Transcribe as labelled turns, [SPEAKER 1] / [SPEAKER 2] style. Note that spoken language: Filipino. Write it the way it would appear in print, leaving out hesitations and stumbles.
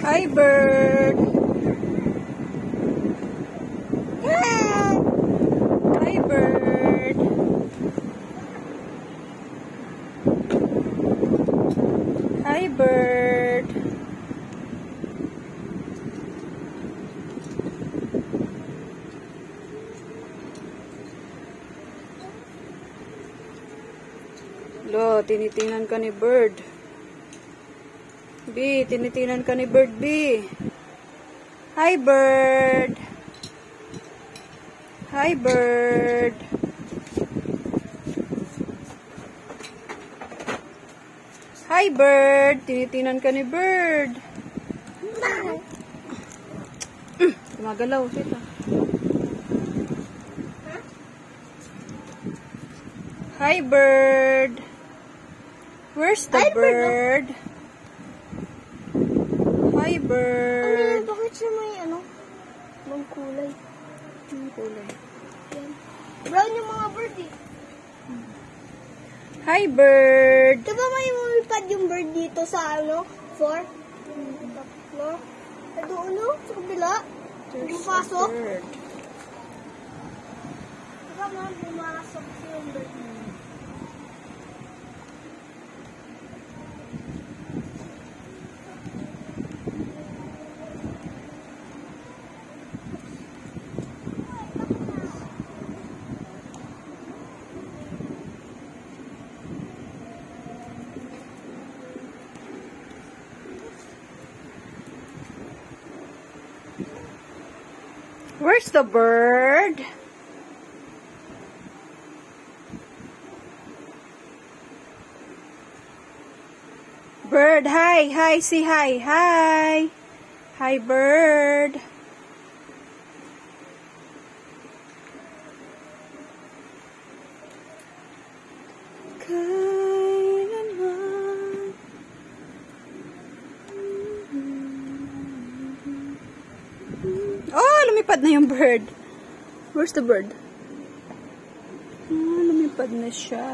[SPEAKER 1] Hi, bird. Hi, bird. Hi, bird. Lo, tinitingnan ka ni bird. B, tinitingnan ka ni bird, B. Hi, bird. Hi, bird. Hi, bird. Tinitingnan ka ni bird. Gumagalaw. Sito. Hi, bird. Where's the bird? Hi, bird.
[SPEAKER 2] Bakit siya may bang kulay?
[SPEAKER 1] Anong kulay?
[SPEAKER 2] Yan. Brown yung mga bird eh.
[SPEAKER 1] Hi, bird.
[SPEAKER 2] Diba may lumipad yung bird dito sa 4? No? Doon sa kabila? Pumasok? Diba mga pumasok yung bird?
[SPEAKER 1] Where's the bird? Bird, hi. Hi, say hi. Hi. Hi, bird. Kailanman. Oh, lumipad na yung bird. Where's the bird? Ah, lumipad na siya.